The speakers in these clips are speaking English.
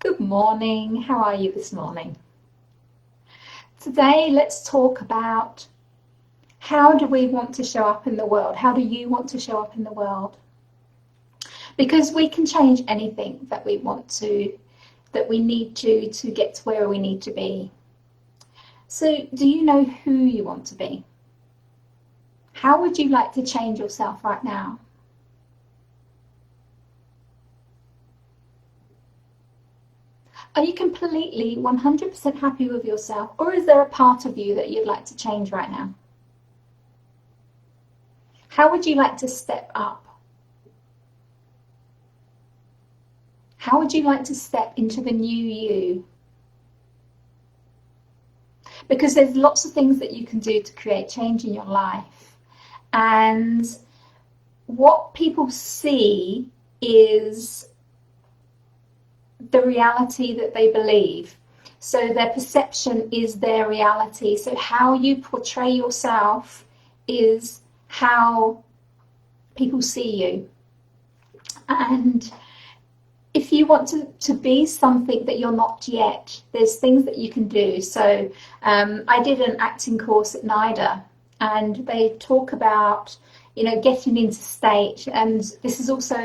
Good morning. How are you this morning? Today, let's talk about how do we want to show up in the world? How do you want to show up in the world? Because we can change anything that we want to, that we need to get to where we need to be. So, do you know who you want to be? How would you like to change yourself right now? Are you completely 100% happy with yourself, or is there a part of you that you'd like to change right now? How would you like to step up? How would you like to step into the new you? Because there's lots of things that you can do to create change in your life. And what people see is the reality that they believe. So their perception is their reality. So how you portray yourself is how people see you. And if you want to be something that you're not yet, there's things that you can do. So I did an acting course at NIDA, and they talk about, getting into state. And this is also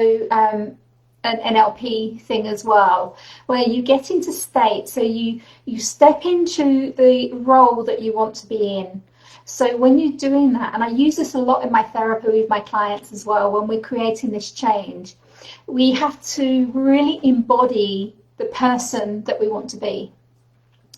an NLP thing as well, where you get into state. So you step into the role that you want to be in. So when you're doing that, and I use this a lot in my therapy with my clients as well, when we're creating this change, we have to really embody the person that we want to be.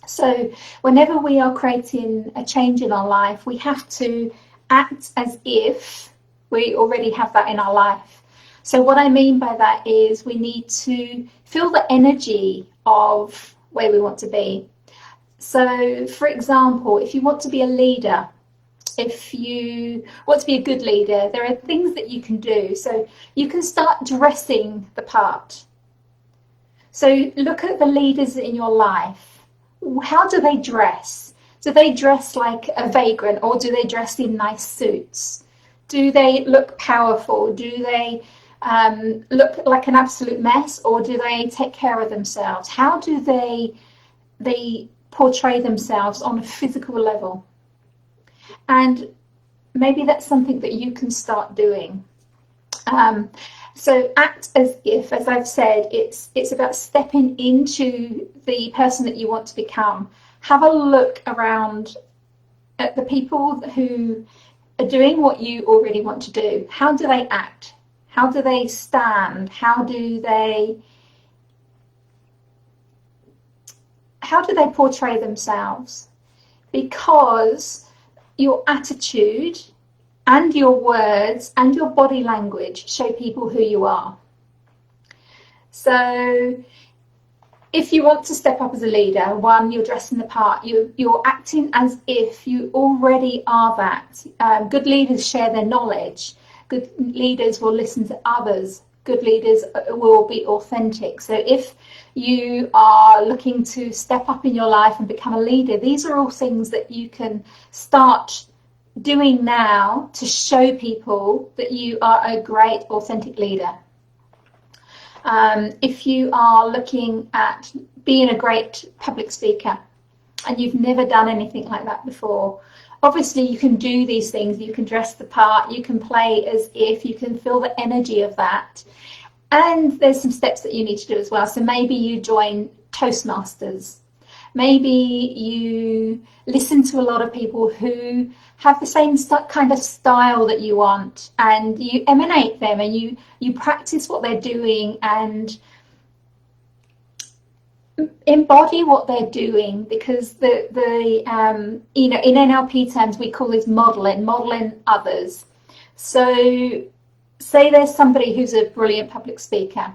So whenever we are creating a change in our life, we have to act as if we already have that in our life. So what I mean by that is we need to feel the energy of where we want to be. So for example, if you want to be a leader, if you want to be a good leader, there are things that you can do. So you can start dressing the part. So look at the leaders in your life. How do they dress? Do they dress like a vagrant, or do they dress in nice suits? Do they look powerful? Do they look like an absolute mess, or do they take care of themselves? How do they portray themselves on a physical level? And maybe that's something that you can start doing. So act as if, as I've said, it's about stepping into the person that you want to become. Have a look around at the people who are doing what you already want to do. How do they act? How do they stand? How do they portray themselves? Because your attitude and your words and your body language show people who you are. So if you want to step up as a leader, one, you're dressing the part, you're acting as if you already are that. Good leaders share their knowledge. Good leaders will listen to others. Good leaders will be authentic. So if you are looking to step up in your life and become a leader, these are all things that you can start doing now to show people that you are a great, authentic leader. If you are looking at being a great public speaker and you've never done anything like that before, obviously you can do these things. You can dress the part, you can play as if, you can feel the energy of that. And there's some steps that you need to do as well. So maybe you join Toastmasters. Maybe you listen to a lot of people who have the same kind of style that you want, and you emanate them, and you practice what they're doing and embody what they're doing. Because in NLP terms we call this modeling others. So say there's somebody who's a brilliant public speaker.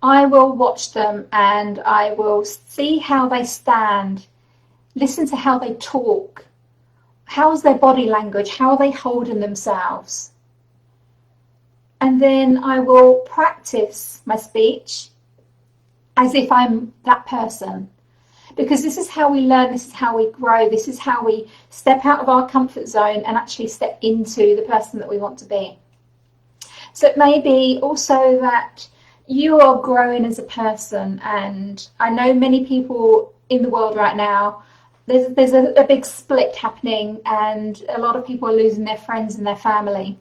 I will watch them and I will see how they stand, listen to how they talk, how's their body language, how are they holding themselves. And then I will practice my speech as if I'm that person. Because this is how we learn, this is how we grow, this is how we step out of our comfort zone and actually step into the person that we want to be. So it may be also that you are growing as a person, and I know many people in the world right now, there's a big split happening, and a lot of people are losing their friends and their family.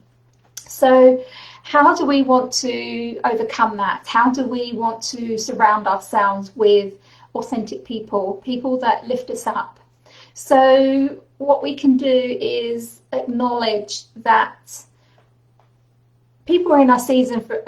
So how do we want to overcome that? How do we want to surround ourselves with authentic people, people that lift us up? So what we can do is acknowledge that people are in our season for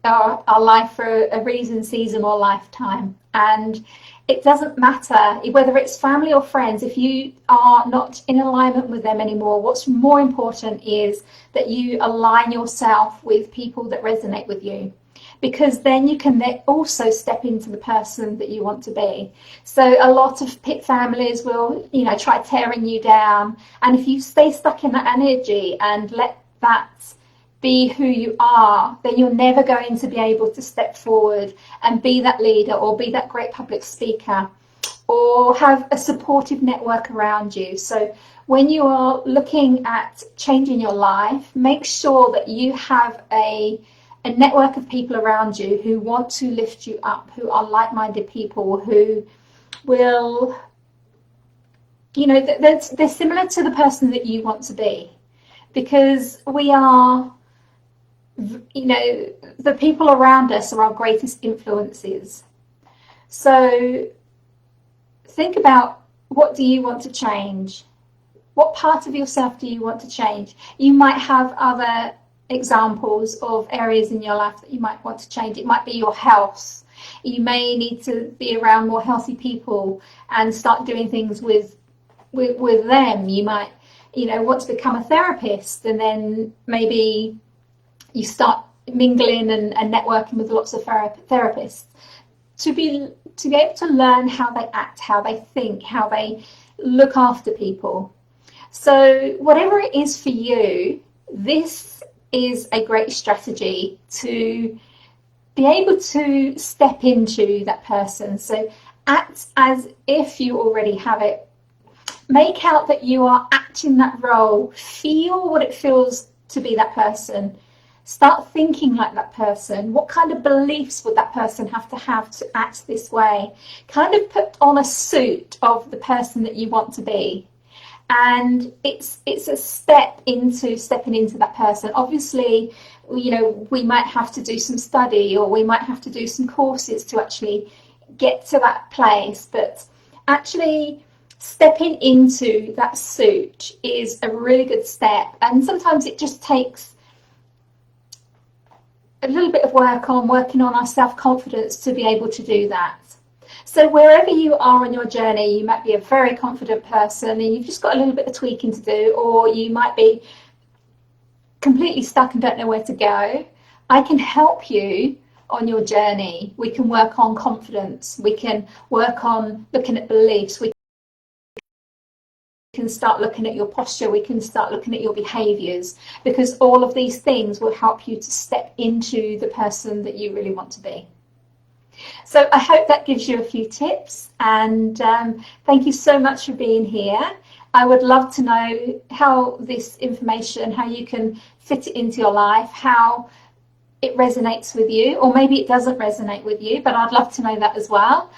our life for a reason, season, or lifetime, and it doesn't matter whether it's family or friends. If you are not in alignment with them anymore, what's more important is that you align yourself with people that resonate with you, because then you can also step into the person that you want to be. So a lot of pit families will, try tearing you down, and if you stay stuck in that energy and let that be who you are, then you're never going to be able to step forward and be that leader, or be that great public speaker, or have a supportive network around you. So when you are looking at changing your life, make sure that you have a network of people around you who want to lift you up, who are like-minded people, who will, they're similar to the person that you want to be, because we are, the people around us are our greatest influences. So think about, what do you want to change? What part of yourself do you want to change? You might have other examples of areas in your life that you might want to change. It might be your health. You may need to be around more healthy people and start doing things with them. You might, want to become a therapist, and then maybe you start mingling and networking with lots of therapists to be able to learn how they act, how they think, how they look after people. So whatever it is for you, this is a great strategy to be able to step into that person. So act as if you already have it. Make out that you are acting that role. Feel what it feels to be that person. Start thinking like that person. What kind of beliefs would that person have to act this way? Kind of put on a suit of the person that you want to be. And it's a step into stepping into that person. Obviously, we might have to do some study, or we might have to do some courses to actually get to that place. But actually stepping into that suit is a really good step. And sometimes it just takes a little bit of working on our self-confidence to be able to do that. So wherever you are on your journey, you might be a very confident person and you've just got a little bit of tweaking to do, or you might be completely stuck and don't know where to go. I can help you on your journey. We can work on confidence. We can work on looking at beliefs. We can start looking at your posture. We can start looking at your behaviors, because all of these things will help you to step into the person that you really want to be. So I hope that gives you a few tips, and thank you so much for being here. I would love to know how this information, how you can fit it into your life, how it resonates with you, or maybe it doesn't resonate with you, but I'd love to know that as well.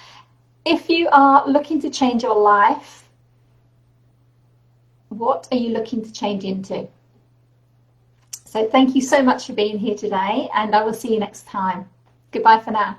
If you are looking to change your life, what are you looking to change into? So thank you so much for being here today, and I will see you next time. Goodbye for now.